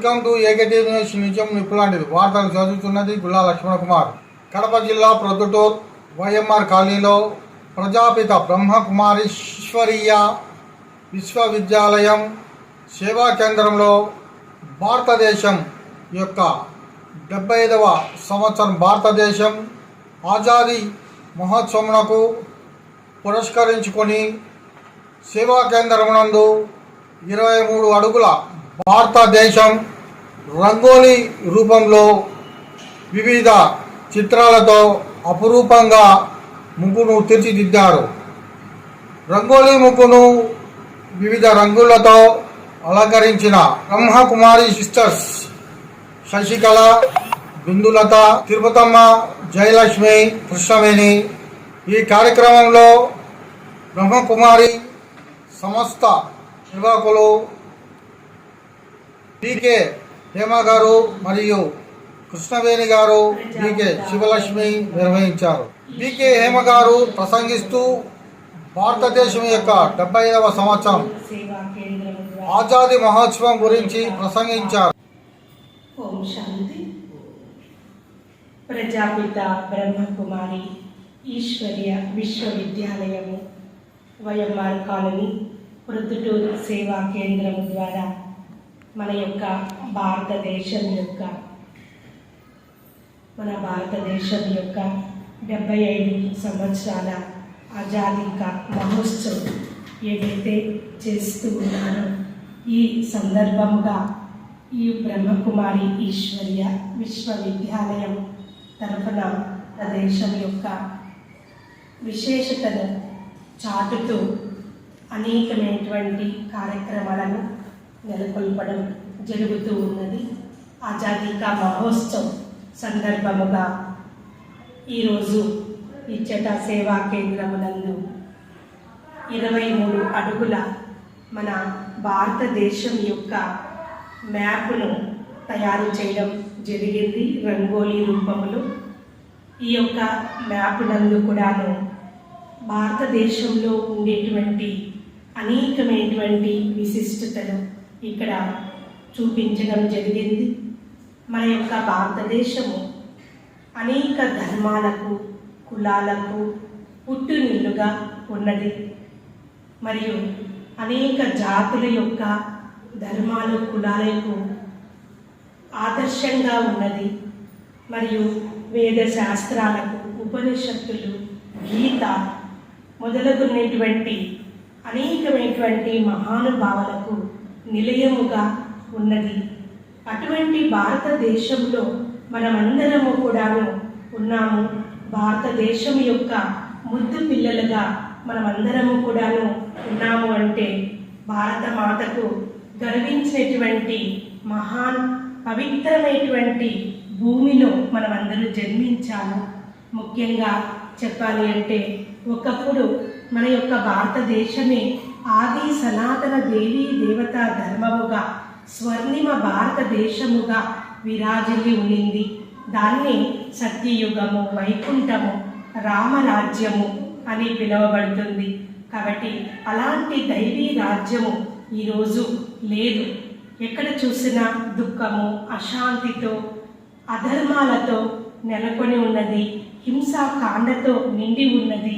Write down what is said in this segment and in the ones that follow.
Welcome to ఏకేటీ news. నిజం నిప్పులాంటిది. వార్తలు చదువుతున్నది గుల్లా లక్ష్మణ కుమార్. కడప జిల్లా ప్రొద్దుటూర్ వైఎంఆర్ కాలనీలో ప్రజాపిత బ్రహ్మకుమారి ఈశ్వరీయ విశ్వవిద్యాలయం సేవా కేంద్రంలో భారతదేశం యొక్క 75వ సంవత్సరం భారతదేశం ఆజాదీ మహోత్సవంకు పురస్కరించుకొని సేవా కేంద్రం నందు 23 అడుగుల భారతదేశం రంగోలీ రూపంలో వివిధ చిత్రాలతో అపురూపంగా ముగ్గును తీర్చిదిద్దారు. రంగోలీ ముగ్గును వివిధ రంగులతో అలంకరించిన బ్రహ్మకుమారి సిస్టర్స్ శశికళ, బిందులత, తిరుపతమ్మ, జయలక్ష్మి, కృష్ణవేణి ఈ కార్యక్రమంలో బ్రహ్మకుమారి సంస్థ నిర్వాహకులు డికే హేమ గారు మరియు కృష్ణవేణి గారు, డికే శివలక్ష్మి నిర్వహించారు. డికే హేమ గారు ప్రసంగిస్తూ భారతదేశం యొక్క 75వ సంవత్సరం ఆజాదీ మహోత్సవం గురించి ప్రసంగించారు. ఓం శాంతి. ప్రజాపిత బ్రహ్మకుమారి ఈశ్వరీయ విశ్వవిద్యాలయము వైఎంఆర్ కాలనీ ప్రొద్దుటూరు సేవా కేంద్రం ద్వారా మన భారతదేశం యొక్క 75 సంవత్సరాల ఆజాదీ కా మహోత్సవం ఏదైతే చేస్తూ ఉన్నారో ఈ సందర్భంగా ఈ బ్రహ్మకుమారి ఈశ్వరీయ విశ్వవిద్యాలయం తరఫున దేశం యొక్క విశేషతను చాటుతూ అనేకమైనటువంటి కార్యక్రమాలను నెలకొల్పడం జరుగుతూ ఉన్నది. ఆజాదీ కా మహోత్సవం సందర్భముగా ఈరోజు ఇచ్చట సేవా కేంద్రమునందు 23 అడుగుల మన భారతదేశం యొక్క మ్యాప్ను తయారు చేయడం జరిగింది రంగోలీ రూపంలో. ఈ యొక్క మ్యాప్ నందు కూడాను భారతదేశంలో ఉండేటువంటి అనేకమైనటువంటి విశిష్టతలు ఇక్కడ చూపించడం జరిగింది. మన భారతదేశము అనేక ధర్మాలకు, కులాలకు పుట్టునిల్లుగా ఉన్నది. మరియు అనేక జాతుల యొక్క ధర్మాలు, కులాలకు ఆదర్శంగా ఉన్నది. మరియు వేద శాస్త్రాలకు, ఉపనిషత్తులు, గీత మొదలగున్నటువంటి అనేకమైనటువంటి మహానుభావులకు నిలయముగా ఉన్నది. అటువంటి భారతదేశంలో మనమందరము కూడాను ఉన్నాము. భారతదేశం యొక్క ముద్దు పిల్లలుగా మనమందరము కూడాను ఉన్నాము అంటే భారత మాతకు గర్వించినటువంటి మహాన్ పవిత్రమైనటువంటి భూమిలో మనమందరూ జన్మించాము. ముఖ్యంగా చెప్పాలి అంటే ఒకప్పుడు మన భారతదేశమే ఆది సనాతన దేవీ దేవతా ధర్మముగా స్వర్ణిమ భారతదేశముగా విరాజిల్లి ఉండింది. దాన్ని సత్యయుగము, వైకుంఠము, రామరాజ్యము అని పిలువబడుతుంది. కాబట్టి అలాంటి దైవీ రాజ్యము ఈరోజు లేదు. ఎక్కడ చూసినా దుఃఖము, అశాంతితో, అధర్మాలతో నెలకొని ఉన్నది. హింసాకాండతో నిండి ఉన్నది.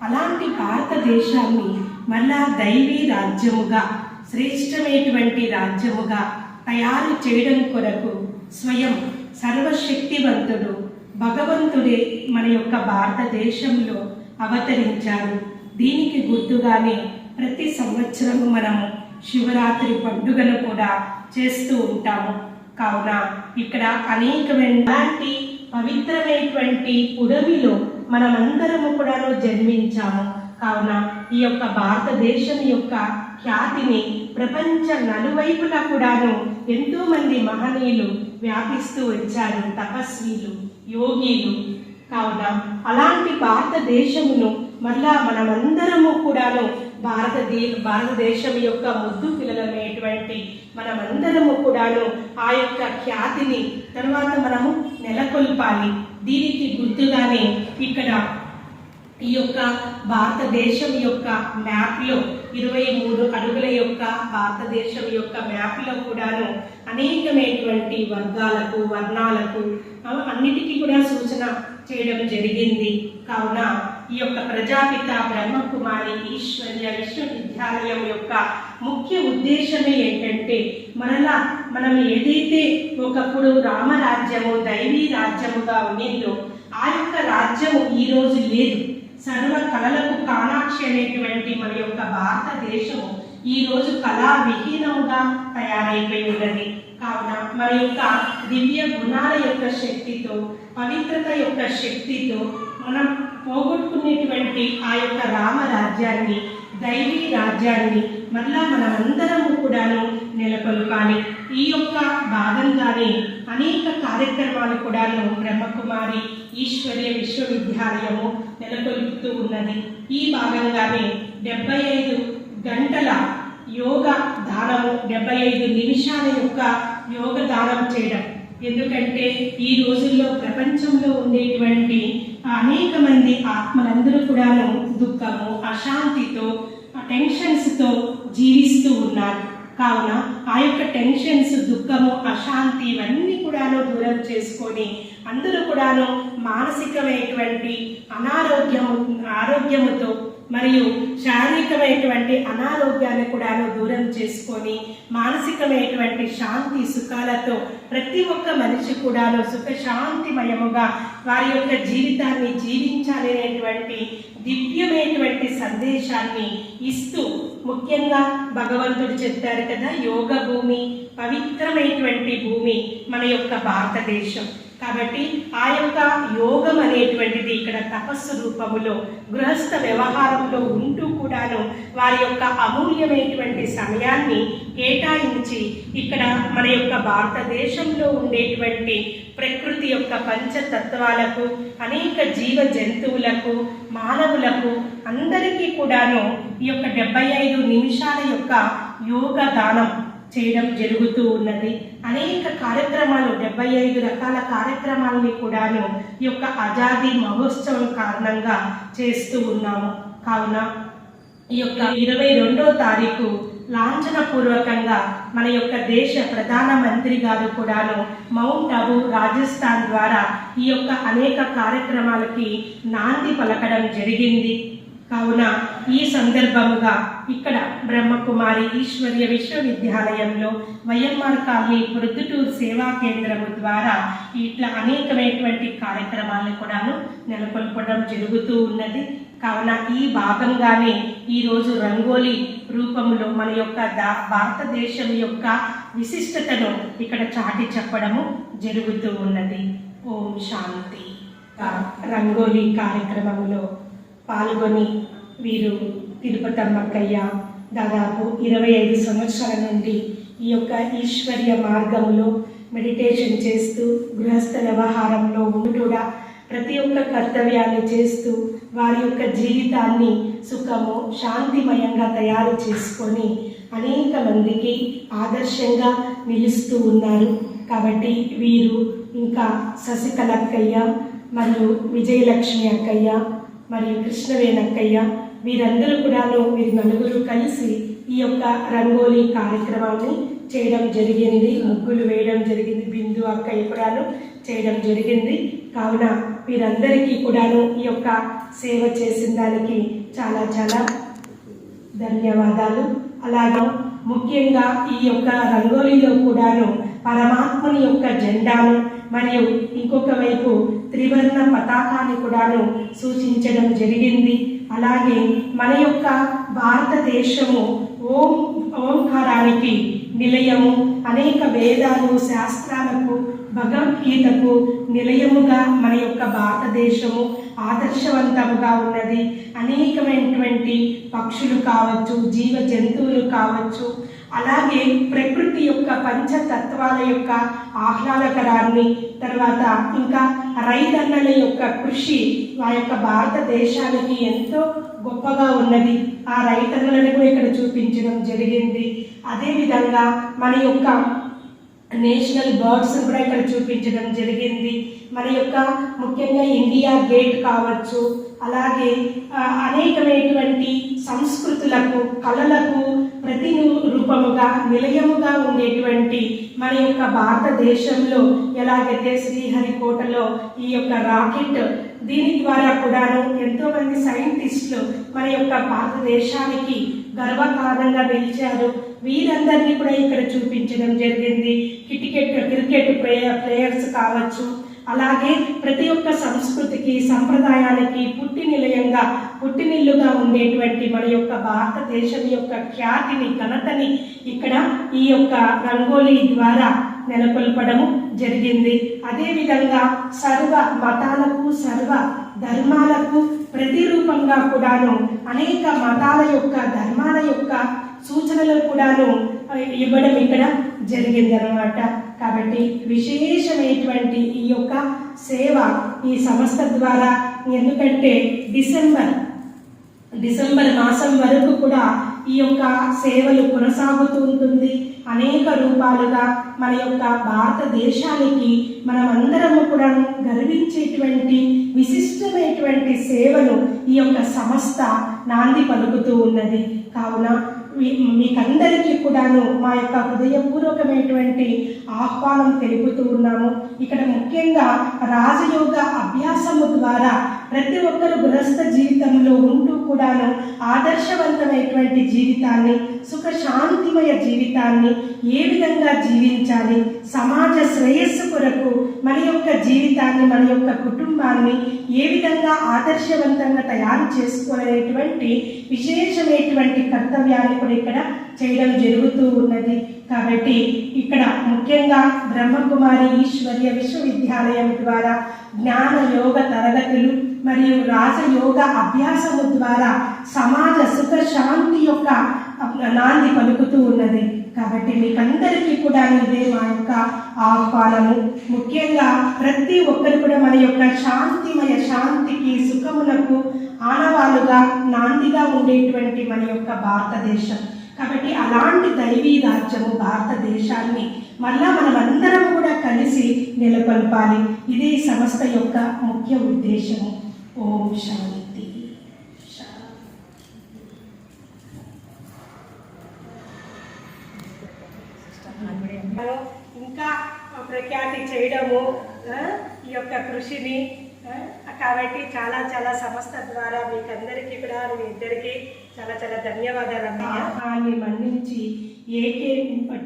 అలాంటి భారతదేశాన్ని మళ్ళా దైవీ రాజ్యముగా, శ్రేష్టమైనటువంటి రాజ్యముగా తయారు చేయడం కొరకు స్వయం సర్వశక్తివంతుడు భగవంతుడే మన భారతదేశంలో అవతరించారు. దీనికి గుర్తుగానే ప్రతి సంవత్సరము మనము శివరాత్రి పండుగను కూడా చేస్తూ ఉంటాము. కావున ఇక్కడ అనేకమైన పవిత్రమైనటువంటి పుడమిలో మనమందరము కూడా జన్మించాము. కావున ఈ భారతదేశం యొక్క ఖ్యాతిని ప్రపంచ నలువైపులా కూడాను ఎంతో మంది మహనీయులు వ్యాపిస్తూ వచ్చారు, తపస్వీలు, యోగిలు. కావున అలాంటి భారతదేశమును మళ్ళా మనమందరము కూడాను భారతదేశం యొక్క ముద్దు పిల్లలమైనటువంటి మనమందరము కూడాను ఆ ఖ్యాతిని తర్వాత మనము నెలకొల్పాలి. దీనికి గుర్తుగానే ఇక్కడ ఈ భారతదేశం మ్యాప్లో 23 అడుగుల భారతదేశం మ్యాప్లో కూడాను అనేకమైనటువంటి వర్గాలకు వర్ణాలకు అన్నిటికీ కూడా సూచన చేయడం జరిగింది. కావున ఈ యొక్క ప్రజాపిత బ్రహ్మకుమారి ఈశ్వర్య విశ్వవిద్యాలయం యొక్క ముఖ్య ఉద్దేశమే ఏంటంటే మనం ఏదైతే ఒకప్పుడు రామరాజ్యము దైవీ రాజ్యముగా ఉండేదో ఆ యొక్క రాజ్యము ఈ రోజు లేదు. సర్వ కళలకు కామాక్షి అనేటువంటి మన యొక్క భారతదేశము ఈ రోజు కళా విహీనముగా తయారైపోయి ఉన్నది. కావున మన యొక్క దివ్య గుణాల యొక్క శక్తితో, పవిత్రత యొక్క శక్తితో మనం పోగొట్టుకునేటువంటి ఆ యొక్క రామరాజ్యాన్ని, దైవీ రాజ్యాన్ని మళ్ళా మనమందరము కూడాను నెలకొల్పాలి. ఈ యొక్క భాగంగానే అనేక కార్యక్రమాలు కూడాను బ్రహ్మకుమారి ఈశ్వర్య విశ్వవిద్యాలయము నెలకొల్పుతూ ఉన్నది. ఈ భాగంగానే 75 గంటల యోగ దానము, 75 నిమిషాల యొక్క యోగ దానం చేయడం. ఎందుకంటే ఈ రోజుల్లో ప్రపంచంలో ఉండేటువంటి అనేక మంది ఆత్మలందరూ కూడాను దుఃఖము, అశాంతితో, టెన్షన్స్తో జీవిస్తూ ఉన్నారు. కావున ఆ యొక్క టెన్షన్స్, దుఃఖము, అశాంతి ఇవన్నీ కూడాను దూరం చేసుకొని అందరూ కూడాను మానసికమైనటువంటి ఆరోగ్యముతో మరియు శారీరకమైనటువంటి అనారోగ్యాన్ని కూడాను దూరం చేసుకొని మానసికమైనటువంటి శాంతి సుఖాలతో ప్రతి ఒక్క మనిషి కూడాను సుఖశాంతిమయముగా వారి యొక్క జీవితాన్ని జీవించాలనేటువంటి దివ్యమైనటువంటి సందేశాన్ని ఇస్తూ, ముఖ్యంగా భగవంతుడు చెప్పారు కదా, యోగ భూమి, పవిత్రమైనటువంటి భూమి మన యొక్క భారతదేశం. కాబట్టి ఆ యొక్క యోగం అనేటువంటిది ఇక్కడ తపస్సు రూపములో గృహస్థ వ్యవహారంలో ఉంటూ కూడాను వారి యొక్క అమూల్యమైనటువంటి సమయాన్ని కేటాయించి ఇక్కడ మన యొక్క భారతదేశంలో ఉండేటువంటి ప్రకృతి యొక్క పంచతత్వాలకు, అనేక జీవ జంతువులకు, మానవులకు అందరికీ కూడాను ఈ యొక్క 75 నిమిషాల యొక్క యోగ దానం చేయడం జరుగుతూ ఉన్నది. అనేక కార్యక్రమాలు, 75 రకాల కార్యక్రమాలని కూడాను ఈ యొక్క ఆజాదీ మహోత్సవం కారణంగా చేస్తూ ఉన్నాము. కావున ఈ యొక్క 22వ తారీఖు లాంఛనపూర్వకంగా మన యొక్క దేశ ప్రధానమంత్రి గారు కూడాను మౌంట్ అబూ రాజస్థాన్ ద్వారా ఈ యొక్క అనేక కార్యక్రమాలకి నాంది పలకడం జరిగింది. కావున ఈ సందర్భముగా ఇక్కడ బ్రహ్మకుమారి ఈశ్వర్య విశ్వవిద్యాలయంలో వైఎంఆర్ కాలనీ ప్రొద్దుటూరు సేవా కేంద్రము ద్వారా ఇట్లా అనేకమైనటువంటి కార్యక్రమాలను కూడాను నెలకొల్పడం జరుగుతూ ఉన్నది. కావున ఈ భాగంగానే ఈరోజు రంగోలీ రూపంలో మన యొక్క భారతదేశం యొక్క విశిష్టతను ఇక్కడ చాటి చెప్పడము జరుగుతూ ఉన్నది. ఓం శాంతి. రంగోలీ కార్యక్రమంలో పాల్గొని వీరు తిరుపతమ్మక్కయ్య దాదాపు 25 సంవత్సరాల నుండి ఈ యొక్క ఈశ్వర్య మార్గంలో మెడిటేషన్ చేస్తూ గృహస్థ వ్యవహారంలో ఉంటూడా ప్రతి ఒక్క కర్తవ్యాన్ని చేస్తూ వారి యొక్క జీవితాన్ని సుఖము, శాంతిమయంగా తయారు చేసుకొని అనేక మందికి ఆదర్శంగా నిలుస్తూ ఉన్నారు. కాబట్టి వీరు ఇంకా శశికళ అక్కయ్య మరియు విజయలక్ష్మి అక్కయ్య మరియు కృష్ణవేణక్కయ్య వీరందరూ కూడాను వీరు నలుగురు కలిసి ఈ యొక్క రంగోలీ కార్యక్రమాన్ని చేయడం జరిగింది. ముగ్గులు వేయడం జరిగింది. బిందు అక్కయ్య కూడాను చేయడం జరిగింది. కావున వీరందరికీ కూడాను ఈ యొక్క సేవ చేసిన దానికి చాలా చాలా ధన్యవాదాలు. అలాగే ముఖ్యంగా ఈ యొక్క రంగోలీలో కూడాను పరమాత్మని యొక్క జెండాను మరియు ఇంకొక వైపు త్రివర్ణ పతాకాన్ని కూడాను సూచించడం జరిగింది. అలాగే మన యొక్క భారతదేశము ఓంకారానికి నిలయము, అనేక వేదాలు, శాస్త్రాలకు, భగవద్గీతకు నిలయముగా మన యొక్క భారతదేశము ఆదర్శవంతముగా ఉన్నది. అనేకమైనటువంటి పక్షులు కావచ్చు, జీవ జంతువులు కావచ్చు, అలాగే ప్రకృతి యొక్క పంచతత్వాల యొక్క ఆహ్లాదకరాన్ని, తర్వాత ఇంకా రైతన్నల యొక్క కృషి ఆ యొక్క భారతదేశానికి ఎంతో గొప్పగా ఉన్నది. ఆ రైతన్నలను కూడా ఇక్కడ చూపించడం జరిగింది. అదేవిధంగా మన యొక్క నేషనల్ బర్డ్స్ కూడా ఇక్కడ చూపించడం జరిగింది. మన యొక్క ముఖ్యంగా ఇండియా గేట్ కావచ్చు, అలాగే అనేకమైనటువంటి సంస్కృతులకు, కళలకు ప్రతిరూపముగా నిలయముగా ఉండేటువంటి మన యొక్క భారతదేశంలో ఎలాగైతే శ్రీహరికోటలో ఈ యొక్క రాకెట్ దీని ద్వారా కూడాను ఎంతో మంది సైంటిస్టులు మన యొక్క భారతదేశానికి గర్వకారణంగా నిలిచారు. వీరందరినీ కూడా ఇక్కడ చూపించడం జరిగింది. క్రికెట్ ప్లేయర్స్ కావచ్చు, అలాగే ప్రతి ఒక్క సంస్కృతికి సంప్రదాయానికి పుట్టినిల్లుగా ఉండేటువంటి మన యొక్క భారతదేశం యొక్క ఖ్యాతిని ఘనతని ఇక్కడ ఈ యొక్క రంగోలీ ద్వారా నెలకొల్పడము జరిగింది. అదేవిధంగా సర్వ మతాలకు సర్వ ధర్మాలకు ప్రతిరూపంగా కూడాను అనేక మతాల యొక్క ధర్మాల యొక్క సూచనలు కూడాను ఇవ్వడం ఇక్కడ జరిగిందనమాట. కాబట్టి విశేషమైనటువంటి ఈ యొక్క సేవ ఈ సంస్థ ద్వారా, ఎందుకంటే డిసెంబర్ మాసం వరకు కూడా ఈ యొక్క సేవలు కొనసాగుతూ ఉంటుంది. అనేక రూపాలుగా మన యొక్క భారతదేశానికి మనమందరము కూడా గర్వించేటువంటి విశిష్టమైనటువంటి సేవను ఈ యొక్క సంస్థ నాంది పలుకుతూ ఉన్నది. కావున మీకందరికీ కూడాను మా యొక్క హృదయపూర్వకమైనటువంటి ఆహ్వానం తెలుపుతూ ఉన్నాము. ఇక్కడ ముఖ్యంగా రాజయోగ అభ్యాసము ద్వారా ప్రతి ఒక్కరు గృహస్థ జీవితంలో ఉంటూ కూడాను ఆదర్శవంతమైనటువంటి జీవితాన్ని, సుఖశాంతిమయ జీవితాన్ని ఏ విధంగా జీవించాలి, సమాజ శ్రేయస్సు కొరకు మన యొక్క జీవితాన్ని, మన యొక్క కుటుంబాన్ని ఏ విధంగా ఆదర్శవంతంగా తయారు చేసుకోవాలనేటువంటి విశేషమైనటువంటి కర్తవ్యాన్ని కూడా ఇక్కడ చేయడం జరుగుతూ ఉన్నది. కాబట్టి ఇక్కడ ముఖ్యంగా బ్రహ్మకుమారి ఈశ్వర్య విశ్వవిద్యాలయం ద్వారా జ్ఞాన యోగ తరగతులు మరియు రాజయోగ అభ్యాసము ద్వారా సమాజ సుఖ శాంతి యొక్క నాంది పలుకుతూ ఉన్నది. కాబట్టి మీకందరికీ కూడా ఇదే మా యొక్క ఆహ్వానము. ముఖ్యంగా ప్రతి ఒక్కరు కూడా మన యొక్క శాంతిమయ శాంతికి సుఖములకు ఆనవాలుగా నాందిగా ఉండేటువంటి మన యొక్క భారతదేశం. కాబట్టి అలాంటి దైవీ రాజ్యము భారతదేశాన్ని మళ్ళా మనమందరం కూడా కలిసి నెలకొల్పాలి. ఇదే సంస్థ యొక్క ముఖ్య ఉద్దేశము. ఓం శాంతి. ఇంకా ప్రఖ్యాతి చేయడము ఈ యొక్క కృషిని. కాబట్టి చాలా చాలా సంస్థ ద్వారా మీకందరికీ కూడా మీ ఇద్దరికి చాలా చాలా ధన్యవాదాలు. అమ్మాయిని మన్నించి ఏకే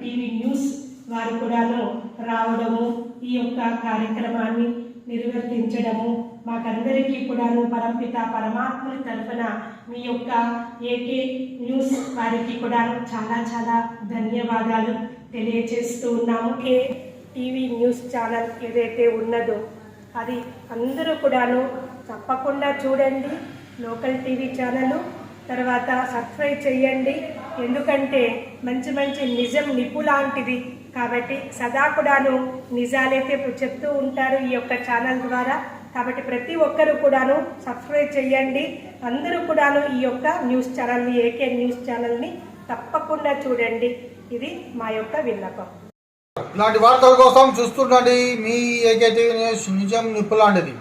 టీవీ న్యూస్ వారు కూడాను రావడము, ఈ యొక్క కార్యక్రమాన్ని నిర్వర్తించడము మాకందరికీ కూడాను పరంపిత పరమాత్ముని తరఫున మీ యొక్క ఏకే న్యూస్ వారికి కూడా చాలా చాలా ధన్యవాదాలు తెలియజేస్తూ ఉన్నాము. టీవీ న్యూస్ ఛానల్ ఏదైతే ఉన్నదో అది అందరూ కూడాను తప్పకుండా చూడండి. లోకల్ టీవీ ఛానల్ తర్వాత సబ్స్క్రైబ్ చేయండి. ఎందుకంటే మంచి మంచి నిజం నిపులాంటిది కాబట్టి సదా కూడాను నిజాలైతే చెప్తూ ఉంటారు ఈ యొక్క ఛానల్ ద్వారా. కాబట్టి ప్రతి ఒక్కరు కూడాను సబ్స్క్రైబ్ చేయండి. అందరూ కూడాను ఈ యొక్క న్యూస్ ఛానల్ని, ఏకే న్యూస్ ఛానల్ని తప్పకుండా చూడండి. ఇది మా యొక్క విన్నపం. ఇలాంటి వార్తల కోసం చూస్తుండండి మీ ఏకే టీవీ న్యూస్, నిజం నిప్పులాంటిది.